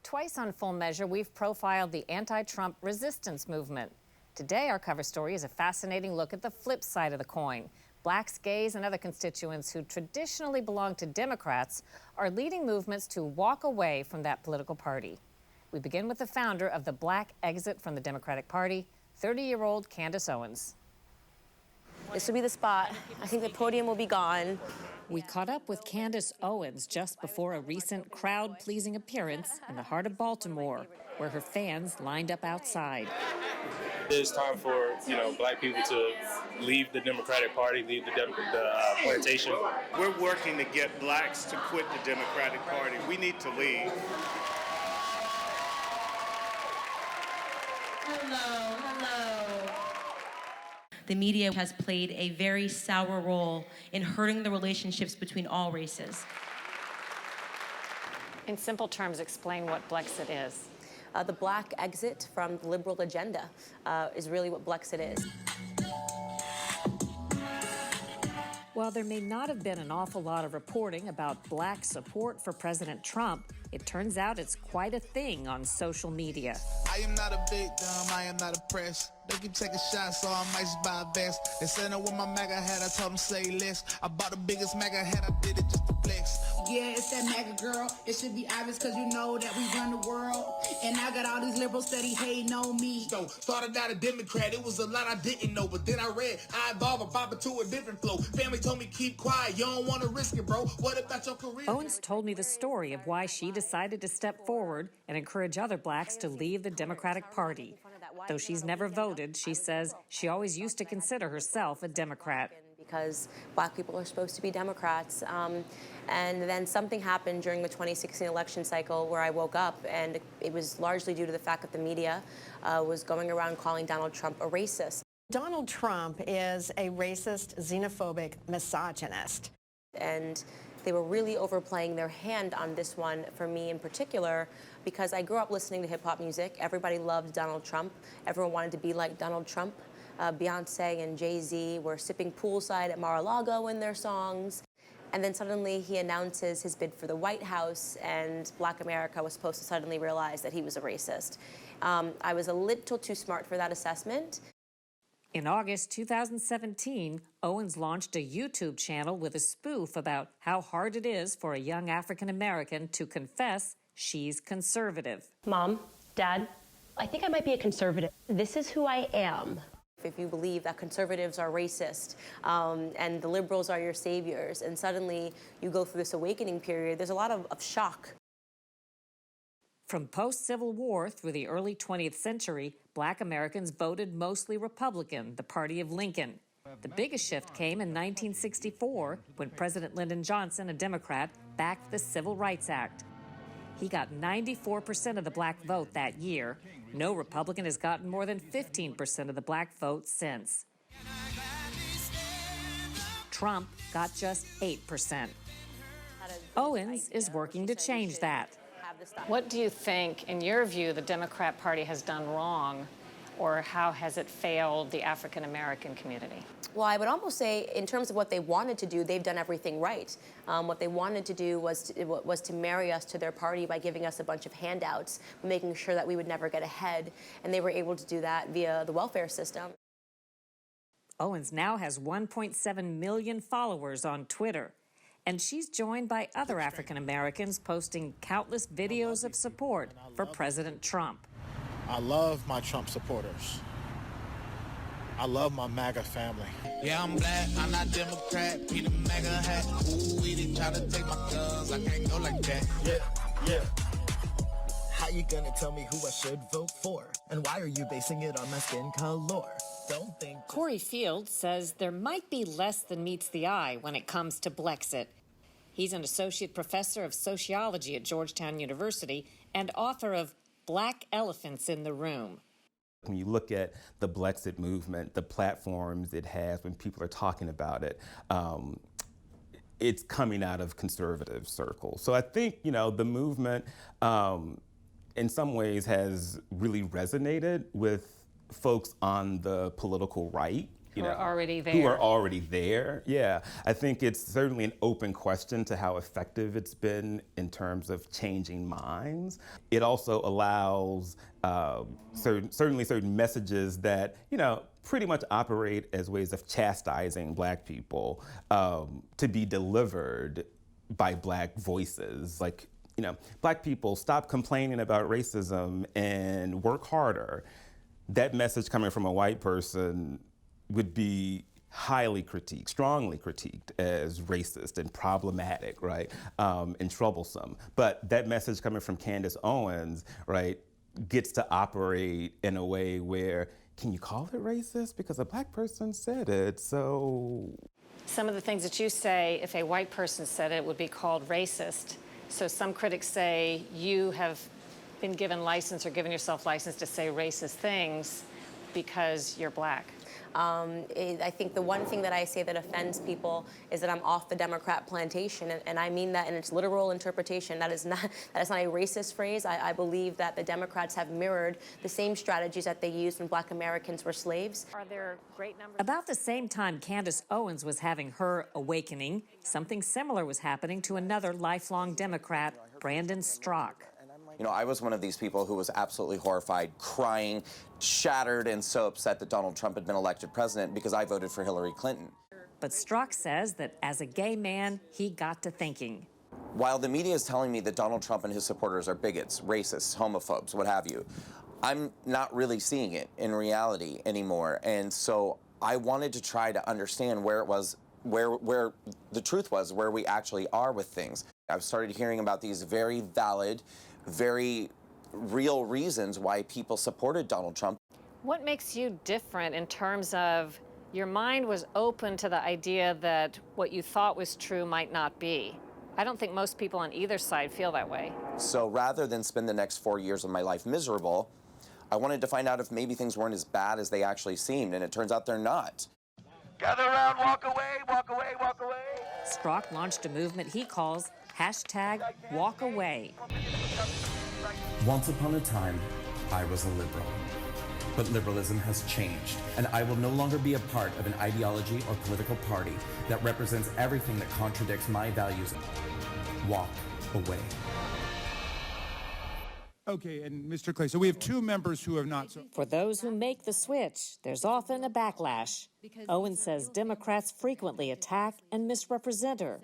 Twice on Full Measure, we've profiled the anti-Trump resistance movement. Today, our cover story is a fascinating look at the flip side of the coin. Blacks, gays, and other constituents who traditionally belong to Democrats are leading movements to walk away from that political party. We begin with the founder of the Black exit from the Democratic Party, 30-year-old Candace Owens. This will be the spot. I think the podium will be gone. We caught up with Candace Owens just before a recent crowd-pleasing appearance in the heart of Baltimore, where her fans lined up outside. It's time for, Black people to leave the Democratic Party, leave the plantation. We're working to get blacks to quit the Democratic Party. We need to leave. Hello. The media has played a very sour role in hurting the relationships between all races. In simple terms, explain what Blexit is. The Black exit from the liberal agenda is really what Blexit is. While there may not have been an awful lot of reporting about Black support for President Trump, it turns out it's quite a thing on social media. I am not a victim, I am not oppressed. They keep taking shots, so I might just buy a vest. They said no with my MAGA hat, I told them say less. I bought the biggest MAGA hat, I did it just to flex. Yeah, it's that MAGA girl. It should be obvious because you know that we run the world. And I got all these liberals steady hating on me. So, started out a Democrat, it was a lot I didn't know. But then I read, I evolved and pop into a different flow. Family told me keep quiet, you don't want to risk it, bro. What about your career? Owens told me the story of why she decided to step forward and encourage other Blacks to leave the Democratic Party. Though she's never voted, she says she always used to consider herself a Democrat. Because Black people are supposed to be Democrats. And then something happened during the 2016 election cycle where I woke up, and it was largely due to the fact that the media was going around calling Donald Trump a racist. Donald Trump is a racist, xenophobic misogynist. And they were really overplaying their hand on this one for me in particular, because I grew up listening to hip-hop music. Everybody loved Donald Trump. Everyone wanted to be like Donald Trump. Beyonce and Jay-Z were sipping poolside at Mar-a-Lago in their songs. And then suddenly he announces his bid for the White House, and Black America was supposed to suddenly realize that he was a racist. I was a little too smart for that assessment. In August 2017, Owens launched a YouTube channel with a spoof about how hard it is for a young African American to confess she's conservative. Mom, Dad, I think I might be a conservative. This is who I am. If you believe that conservatives are racist and the liberals are your saviors, and suddenly you go through this awakening period, there's a lot of shock. From post-Civil War through the early 20th century, Black Americans voted mostly Republican, the party of Lincoln. The biggest shift came in 1964 when President Lyndon Johnson, a Democrat, backed the Civil Rights Act. He got 94% of the Black vote that year. No Republican has gotten more than 15% of the Black vote since. Trump got just 8%. Owens is working to change that. What do you think, in your view, the Democrat Party has done wrong, or how has it failed the African American community? Well, I would almost say, in terms of what they wanted to do, they've done everything right. What they wanted to do was to marry us to their party by giving us a bunch of handouts, making sure that we would never get ahead, and they were able to do that via the welfare system. Owens now has 1.7 million followers on Twitter, and she's joined by other African Americans posting countless videos of support for President Trump. I love my Trump supporters. I love my MAGA family. Yeah, I'm black, I'm not Democrat. Be the MAGA hat. Ooh, they try to take my guns. I can't go like that. Yeah. How you gonna tell me who I should vote for? And why are you basing it on my skin color? Don't think. Corey Field says there might be less than meets the eye when it comes to Blexit. He's an associate professor of sociology at Georgetown University and author of Black Elephants in the Room. When you look at the Blexit movement, the platforms it has when people are talking about it, it's coming out of conservative circles. So I think, the movement in some ways has really resonated with folks on the political right. you Who know, are already there. who are already there. Yeah, I think it's certainly an open question to how effective it's been in terms of changing minds. It also allows certainly certain messages that, you know, pretty much operate as ways of chastising Black people to be delivered by Black voices. Like, you know, Black people, stop complaining about racism and work harder. That message coming from a white person would be highly critiqued, strongly critiqued as racist and problematic, right, and troublesome. But that message coming from Candace Owens, right, gets to operate in a way where, can you call it racist? Because a Black person said it, so. Some of the things that you say, if a white person said it, would be called racist. So some critics say you have been given license or given yourself license to say racist things because you're Black. I think the one thing that I say that offends people is that I'm off the Democrat plantation, and I mean that in its literal interpretation. That is not a racist phrase. I believe that the Democrats have mirrored the same strategies that they used when Black Americans were slaves. Are there great numbers? About the same time Candace Owens was having her awakening, something similar was happening to another lifelong Democrat, Brandon Strzok. You know, I was one of these people who was absolutely horrified, crying, shattered, and so upset that Donald Trump had been elected president because I voted for Hillary Clinton. But Strzok says that as a gay man, he got to thinking. While the media is telling me that Donald Trump and his supporters are bigots, racists, homophobes, what have you, I'm not really seeing it in reality anymore. And so I wanted to try to understand where it was, where the truth was, where we actually are with things. I've started hearing about these very valid, very real reasons why people supported Donald Trump. What makes you different in terms of your mind was open to the idea that what you thought was true might not be? I don't think most people on either side feel that way. So rather than spend the next 4 years of my life miserable, I wanted to find out if maybe things weren't as bad as they actually seemed, and it turns out they're not. Gather around, walk away, walk away, walk away. Strzok launched a movement he calls #WalkAway. Once upon a time, I was a liberal. But liberalism has changed, and I will no longer be a part of an ideology or political party that represents everything that contradicts my values. Walk away. Okay, and Mr. Clay, so we have two members who have not. For those who make the switch, there's often a backlash. Owens says Democrats frequently attack and misrepresent her.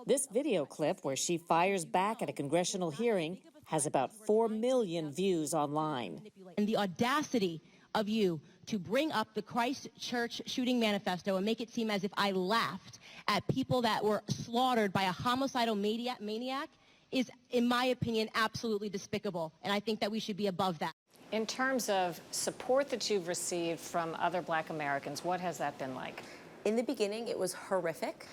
This video clip, where she fires back at a congressional hearing, has about 4 million views online. And the audacity of you to bring up the Christchurch shooting manifesto and make it seem as if I laughed at people that were slaughtered by a homicidal maniac is, in my opinion, absolutely despicable. And I think that we should be above that. In terms of support that you've received from other Black Americans, what has that been like? In the beginning, it was horrific.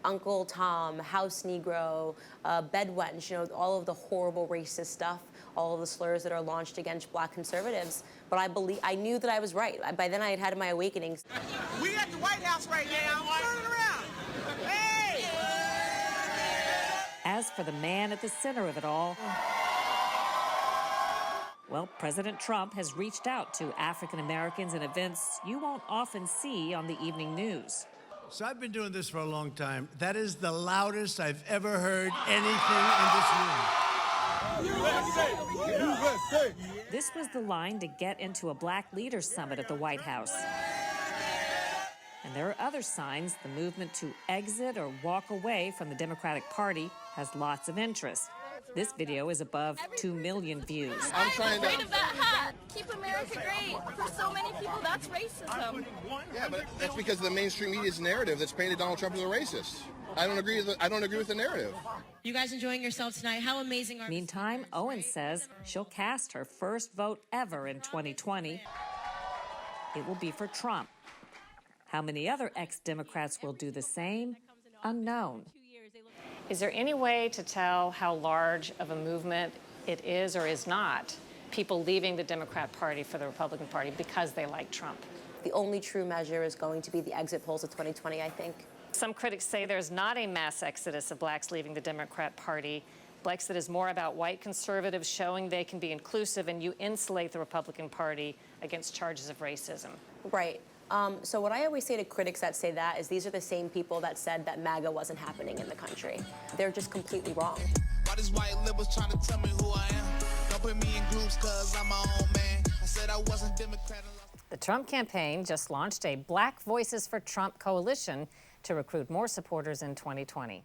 Uncle Tom, House Negro, Bedwench, you know, all of the horrible racist stuff, all of the slurs that are launched against Black conservatives. But I knew that I was right. By then I had had my awakenings. We at the White House right now. Turn it around. Hey! As for the man at the center of it all, well, President Trump has reached out to African Americans in events you won't often see on the evening news. So I've been doing this for a long time. That is the loudest I've ever heard anything in this room. USA! This was the line to get into a Black Leaders Summit at the White House. And there are other signs the movement to exit or walk away from the Democratic Party has lots of interest. This video is above 2 million views. I'm afraid of that hat. Keep America great. For so many people, that's racism. Yeah, but that's because of the mainstream media's narrative that's painted Donald Trump as a racist. I don't agree with the narrative. You guys enjoying yourselves tonight? How amazing are you? Meantime, Owens says she'll cast her first vote ever in 2020. It will be for Trump. How many other ex-Democrats will do the same? Unknown. Is there any way to tell how large of a movement it is or is not, people leaving the Democrat Party for the Republican Party because they like Trump? The only true measure is going to be the exit polls of 2020, I think. Some critics say there's not a mass exodus of Blacks leaving the Democrat Party. Blexit is more about white conservatives showing they can be inclusive, and you insulate the Republican Party against charges of racism. Right. So what I always say to critics that say that is these are the same people that said that MAGA wasn't happening in the country. They're just completely wrong. Why these white liberals trying to tell me who I am? Don't put me in groups cause I'm my own man. I said I wasn't Democrat. The Trump campaign just launched a Black Voices for Trump coalition to recruit more supporters in 2020.